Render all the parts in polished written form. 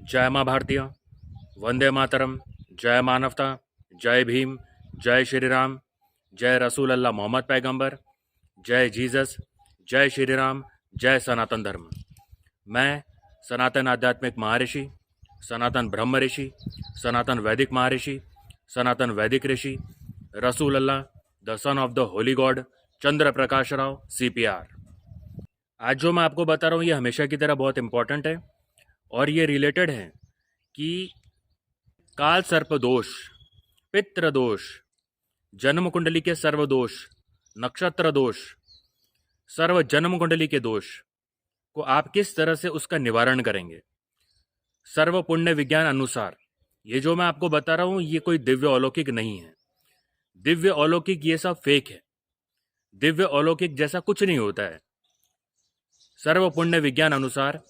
जय माँ भारतीय, वंदे मातरम, जय मानवता, जय भीम, जय श्री राम, जय रसूल अल्लाह मोहम्मद पैगंबर, जय जीसस, जय श्री राम, जय सनातन धर्म। मैं सनातन आध्यात्मिक महर्षि, सनातन ब्रह्म ऋषि, सनातन वैदिक महर्षि, सनातन वैदिक ऋषि, रसूल Allah the son of the holy god, Chandra Prakash Rao CPR। आज जो मैं आपको बता रहा हूँ ये हमेशा की तरह बहुत इंपॉर्टेंट है और ये रिलेटेड है कि काल सर्प दोष, पितृ दोष, जन्म कुंडली के सर्व दोष, नक्षत्र दोष, सर्व जन्म कुंडली के दोष को आप किस तरह से उसका निवारण करेंगे। सर्व पुण्य विज्ञान अनुसार ये जो मैं आपको बता रहा हूं ये कोई दिव्य अलौकिक नहीं है। दिव्य अलौकिक ये सब फेक है। दिव्य अलौकिक जैसा कुछ नहीं होता है। सर्व पुण्य विज्ञान अनुसार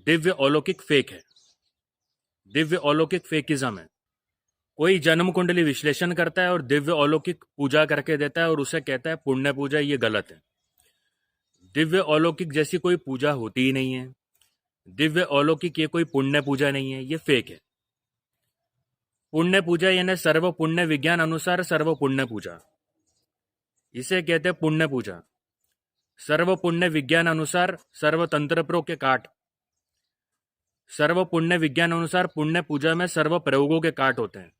दिव्य अलौकिक फेक है। दिव्य अलौकिक फेकिज्म है। कोई जन्म कुंडली विश्लेषण करता है और दिव्य अलौकिक पूजा करके देता है और उसे कहता है पुण्य पूजा, ये गलत है। दिव्य अलौकिक जैसी कोई पूजा होती ही नहीं है। दिव्य अलौकिक ये कोई पुण्य पूजा नहीं है, ये फेक है। पुण्य पूजा यानी सर्व पुण्य विज्ञान अनुसार सर्व पुण्य पूजा, इसे कहते हैं पुण्य पूजा। सर्व पुण्य विज्ञान अनुसार सर्व तंत्र प्रो के काट, सर्व पुण्य विज्ञान अनुसार पुण्य पूजा में सर्व प्रयोगों के काट होते हैं,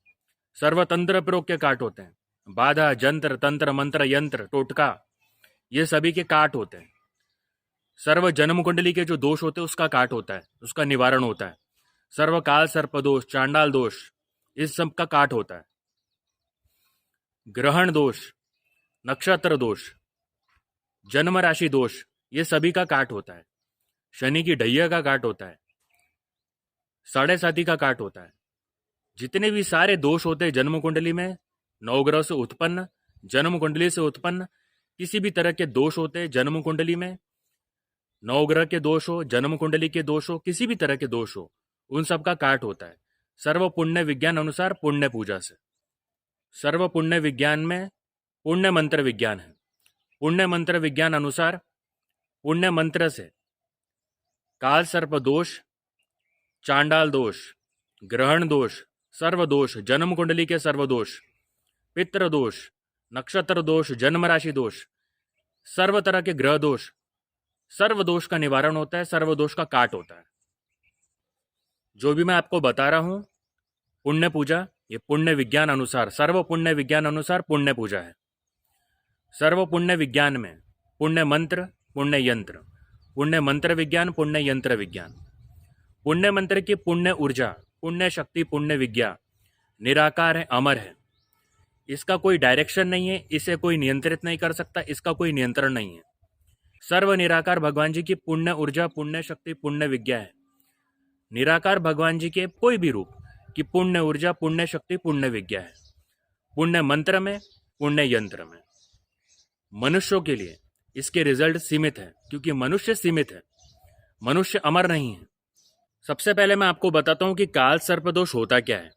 सर्व तंत्र प्रयोग के काट होते हैं। बाधा, जंत्र, तंत्र, मंत्र, यंत्र, टोटका, ये सभी के काट होते हैं। सर्व जन्म कुंडली के जो दोष होते हैं उसका काट होता है, उसका निवारण होता है। सर्व काल सर्प दोष, चांडाल दोष, इस सब का काट होता है। ग्रहण दोष, नक्षत्र दोष, जन्म राशि दोष, ये सभी का काट होता है। शनि की ढैया का काट होता है, साढ़े साथी का काट होता है। जितने भी सारे दोष होते हैं जन्म कुंडली में, नवग्रह से उत्पन्न, जन्म कुंडली से उत्पन्न किसी भी तरह के दोष होते हैं जन्म कुंडली में, नवग्रह के दोष हो, जन्म कुंडली के दोष हो, किसी भी तरह के दोष हो, उन सब का काट होता है सर्व पुण्य विज्ञान अनुसार पुण्य पूजा से। सर्व पुण्य विज्ञान में पुण्य मंत्र विज्ञान है। पुण्य मंत्र विज्ञान अनुसार पुण्य मंत्र से काल सर्प दोष, चांडाल दोष, ग्रहण दोष, सर्व दोष, जन्म कुंडली के सर्व दोष, पितृ दोष, नक्षत्र दोष, जन्म राशि दोष, सर्व तरह के ग्रह दोष, सर्व दोष का निवारण होता है, सर्व दोष का काट होता है। जो भी मैं आपको बता रहा हूं पुण्य पूजा, ये पुण्य विज्ञान अनुसार, सर्व पुण्य विज्ञान अनुसार पुण्य पूजा है। सर्व पुण्य विज्ञान में पुण्य मंत्र, पुण्य यंत्र, पुण्य मंत्र विज्ञान, पुण्य यंत्र विज्ञान। पुण्य मंत्र की पुण्य ऊर्जा, पुण्य शक्ति, पुण्य विज्ञान निराकार है, अमर है। इसका कोई डायरेक्शन नहीं है, इसे कोई नियंत्रित नहीं कर सकता, इसका कोई नियंत्रण नहीं है। सर्व निराकार भगवान जी की पुण्य ऊर्जा, पुण्य शक्ति, पुण्य विज्ञा है। निराकार भगवान जी के कोई भी रूप की पुण्य ऊर्जा, पुण्य शक्ति, पुण्य विज्ञा है। पुण्य मंत्र में, पुण्य यंत्र में। मनुष्यों के लिए इसके रिजल्ट सीमित है, क्योंकि मनुष्य सीमित है, मनुष्य अमर नहीं है। सबसे पहले मैं आपको बताता हूं कि काल सर्प दोष होता क्या है।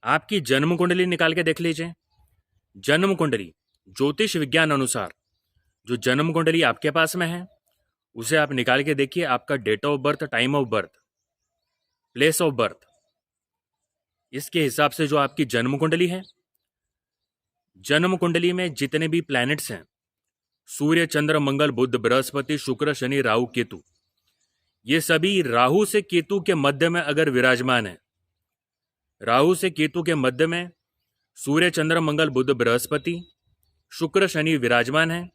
आपकी जन्म कुंडली निकाल के देख लीजिए। जन्म कुंडली ज्योतिष विज्ञान अनुसार जो जन्म कुंडली आपके पास में है उसे आप निकाल के देखिए। आपका date of birth, time of birth, place of birth, इसके हिसाब से जो आपकी जन्म कुंडली है, जन्म कुंडली में जितने भी प्लैनेट्स हैं, सूर्य, चंद्र, मंगल, बुध, बृहस्पति, शुक्र, शनि, राहु, केतु, ये सभी राहु से केतु के मध्य में अगर विराजमान है, राहु से केतु के मध्य में सूर्य, चंद्र, मंगल, बुध, बृहस्पति, शुक्र, शनि विराजमान है,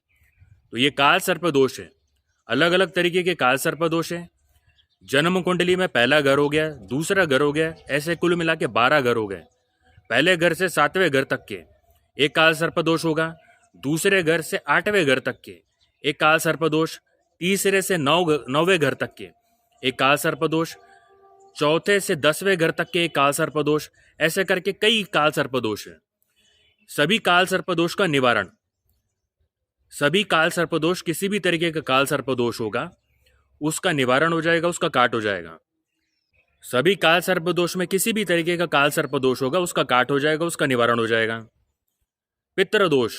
तो ये काल सर्प दोष है। अलग अलग तरीके के काल सर्प दोष है। जन्म कुंडली में पहला घर हो गया, दूसरा घर हो गया, ऐसे कुल मिला के 12 घर हो गए। पहले घर से 7वें घर तक के एक काल सर्प दोष होगा। दूसरे घर से 8वें घर तक के एक काल सर्प दोष। तीसरे से 9वें घर तक के एक काल सर्प दोष। चौथे से 10वें घर तक के एक काल सर्प दोष। ऐसे करके कई काल सर्प दोष है। सभी काल सर्प दोष का निवारण, सभी काल सर्प दोष, किसी भी तरीके का काल सर्प दोष होगा उसका निवारण हो जाएगा, उसका काट हो जाएगा। सभी काल सर्प दोष में किसी भी तरीके का काल सर्प दोष होगा उसका काट हो जाएगा, उसका निवारण हो जाएगा। पितृ दोष,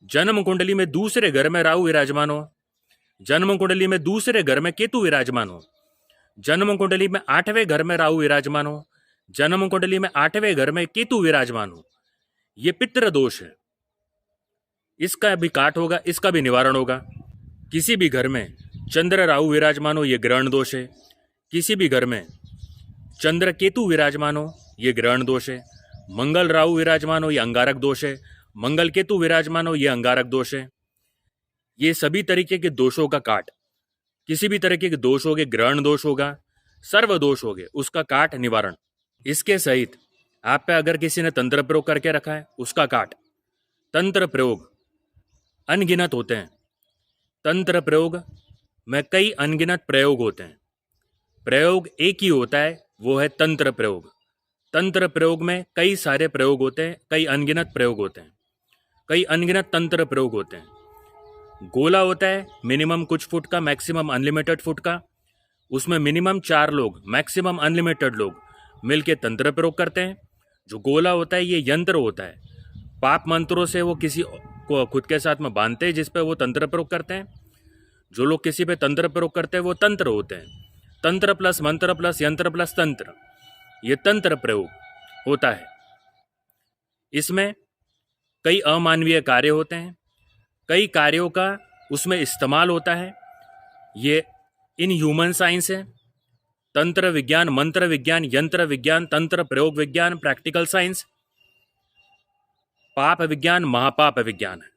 जन्म कुंडली में दूसरे घर में राहु विराजमान हो, जन्म कुंडली में दूसरे घर में केतु विराजमान हो, जन्म कुंडली में 8वें घर में राहु विराजमान हो, जन्म कुंडली में 8वें घर में केतु विराजमान हो, ये पितृ दोष है। इसका भी काट होगा, इसका भी निवारण होगा। किसी भी घर में चंद्र राहु विराजमान हो, ये ग्रहण दोष है। किसी भी घर में चंद्र केतु विराजमान हो, ये ग्रहण दोष है। मंगल राहु विराजमान हो, ये अंगारक दोष है। मंगल केतु विराजमान हो, ये अंगारक दोष है। ये सभी तरीके के दोषों का काट, किसी भी तरीके के दोष होगे, ग्रहण दोष होगा, सर्व दोष होगे, उसका काट निवारण। इसके सहित आप पे अगर किसी ने तंत्र प्रयोग करके रखा है, उसका काट। तंत्र प्रयोग अनगिनत होते हैं। तंत्र प्रयोग में कई अनगिनत प्रयोग होते हैं। प्रयोग एक ही होता है, वो है तंत्र प्रयोग। तंत्र प्रयोग में कई सारे प्रयोग होते हैं, कई अनगिनत प्रयोग होते हैं, कई अनगिनत तंत्र प्रयोग होते हैं। गोला होता है मिनिमम कुछ फुट का, मैक्सिमम अनलिमिटेड फुट का। उसमें मिनिमम 4 लोग, मैक्सिमम अनलिमिटेड लोग मिलके तंत्र प्रयोग करते हैं। जो गोला होता है ये यंत्र होता है। पाप मंत्रों से वो किसी को खुद के साथ में बांधते हैं, जिस पे वो तंत्र प्रयोग करते हैं। जो लोग किसी पे तंत्र प्रयोग करते हैं वो तंत्र होते हैं। तंत्र प्लस मंत्र प्लस यंत्र प्लस तंत्र, ये तंत्र प्रयोग होता है। इसमें कई अमानवीय कार्य होते हैं, कई कार्यों का उसमें इस्तेमाल होता है। ये इन ह्यूमन साइंस है। तंत्र विज्ञान, मंत्र विज्ञान, यंत्र विज्ञान, तंत्र प्रयोग विज्ञान, प्रैक्टिकल साइंस, पाप विज्ञान, महापाप विज्ञान है।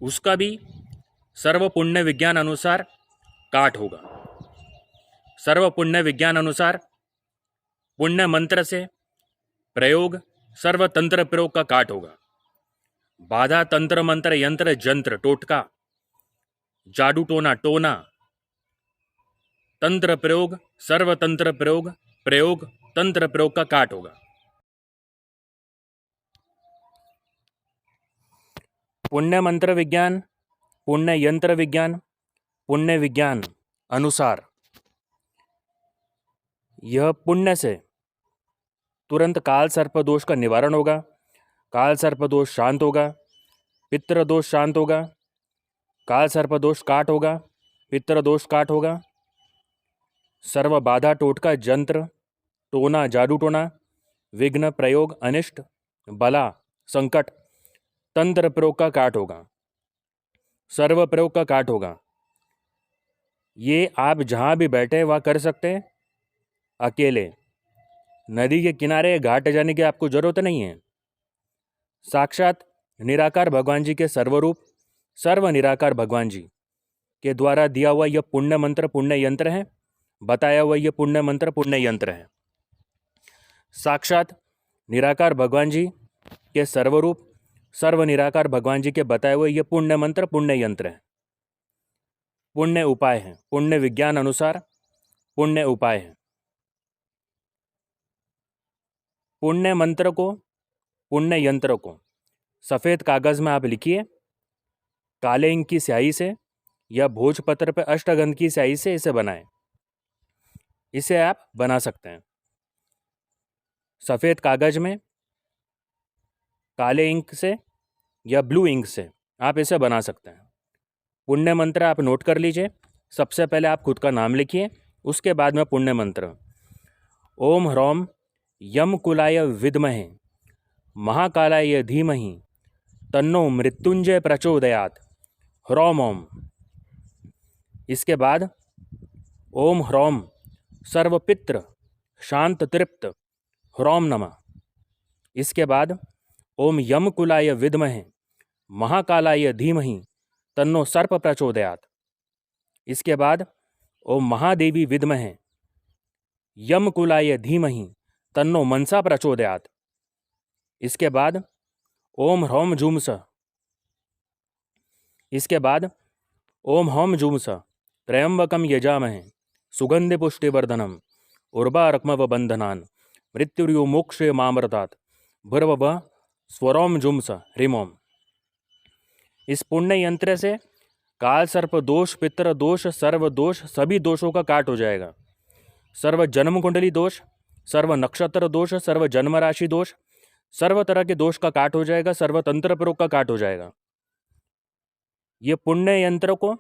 उसका भी सर्व पुण्य विज्ञान अनुसार काट होगा। सर्व पुण्य विज्ञान अनुसार पुण्य मंत्र से प्रयोग, सर्व तंत्र प्रयोग का काट होगा। बाधा, तंत्र, मंत्र, यंत्र, जंत्र, टोटका, जादू टोना, टोना, तंत्र प्रयोग, सर्व तंत्र प्रयोग, प्रयोग तंत्र प्रयोग का काट होगा। पुण्य मंत्र विज्ञान, पुण्य यंत्र विज्ञान, पुण्य विज्ञान अनुसार यह पुण्य से तुरंत काल सर्प दोष का निवारण होगा। काल सर्प दोष शांत होगा, पितृ दोष शांत होगा, काल सर्प दोष काट होगा, पितृ दोष काट होगा। सर्व बाधा, टोटका, जंत्र, टोना, जादू टोना, विघ्न, प्रयोग, अनिष्ट, बला, संकट, तंत्र प्रयोग का काट होगा, सर्व प्रयोग का काट होगा। ये आप जहाँ भी बैठे वहाँ कर सकते हैं अकेले। नदी के किनारे घाट जाने की आपको जरूरत नहीं है। साक्षात निराकार भगवान जी के सर्वरूप सर्व निराकार भगवान जी के द्वारा दिया हुआ यह पुण्य मंत्र, पुण्य यंत्र है। बताया हुआ यह पुण्य मंत्र, पुण्य यंत्र है। साक्षात निराकार भगवान जी के सर्वरूप सर्व निराकार भगवान जी के बताए हुए यह पुण्य मंत्र, पुण्य यंत्र है। पुण्य उपाय है, पुण्य विज्ञान अनुसार पुण्य उपाय है। पुण्य मंत्र को, पुण्य यंत्र को सफ़ेद कागज़ में आप लिखिए, काले इंक की स्याही से या भोजपत्र पर अष्टगंध की स्याही से इसे बनाएं। इसे आप बना सकते हैं। सफ़ेद कागज़ में काले इंक से या ब्लू इंक से आप इसे बना सकते हैं। पुण्य मंत्र आप नोट कर लीजिए। सबसे पहले आप खुद का नाम लिखिए, उसके बाद में पुण्य मंत्र। ओम ह्रौम यम कुलाय विद्महे महाकालाय धीमहि तन्नो मृत्युंजय प्रचोदयात् ह्रौम ओम। इसके बाद ओम ह्रौम सर्वपित्र शांत तृप्त ह्रौम नमः। इसके बाद ओम यम कुलाय विद्महे महाकालाय धीमहि तन्नो सर्प प्रचोदयात्। इसके बाद ओम महादेवी विद्महे यम कुलाय धीमहि तन्नो मनसा प्रचोदयात्। इसके बाद ओम ह्रौम जूमस। इसके बाद ओम हौम जूमस त्र्यंबकम यजामहे सुगंधि पुष्टिवर्धनम उर्वारुकमिव बंधनान् मृत्युर्यो मोक्षे मामृतात् भर्वः स्वरोम जुम्स ह्रीमोम। इस पुण्य यंत्र से काल सर्प दोष, पितृ दोष, सर्व दोष, सभी दोषों का काट हो जाएगा। सर्व जन्म कुंडली दोष, सर्व नक्षत्र दोष, सर्व जन्म राशि दोष, सर्व तरह के दोष का काट हो जाएगा। सर्व तंत्र प्रयोग का काट हो जाएगा। ये पुण्य यंत्र को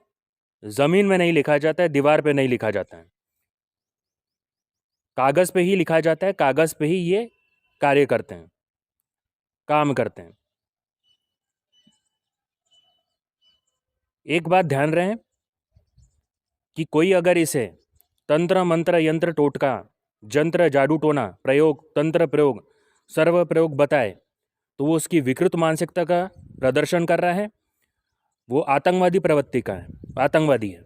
ज़मीन में नहीं लिखा जाता है, दीवार पे नहीं लिखा जाता है, कागज़ पे ही लिखा जाता है, कागज़ पे ही ये कार्य करते हैं, काम करते हैं। एक बात ध्यान रहे कि कोई अगर इसे तंत्र मंत्र यंत्र टोटका जंत्र जादू टोना प्रयोग तंत्र प्रयोग सर्व प्रयोग बताए तो वो उसकी विकृत मानसिकता का प्रदर्शन कर रहा है, वो आतंकवादी प्रवृत्ति का है, आतंकवादी है।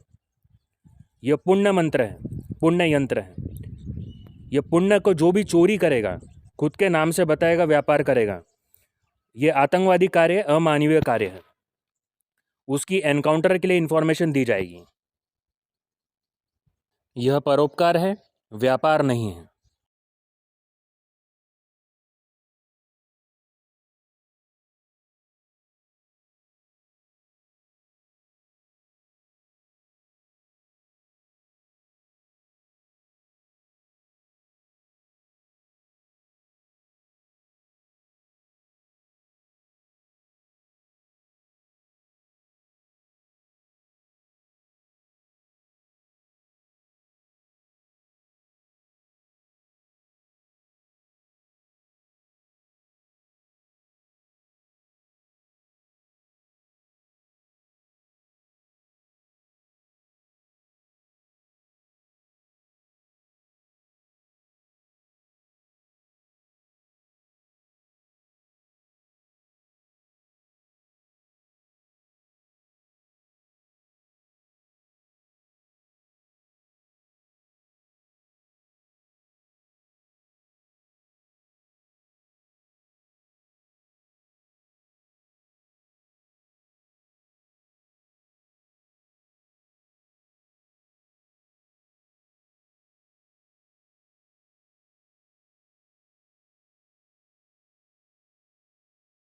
यह पुण्य मंत्र है, पुण्य यंत्र है। यह पुण्य को जो भी चोरी करेगा, खुद के नाम से बताएगा, व्यापार करेगा, ये आतंकवादी कार्य, अमानवीय कार्य है। उसकी एनकाउंटर के लिए इंफॉर्मेशन दी जाएगी। यह परोपकार है, व्यापार नहीं है।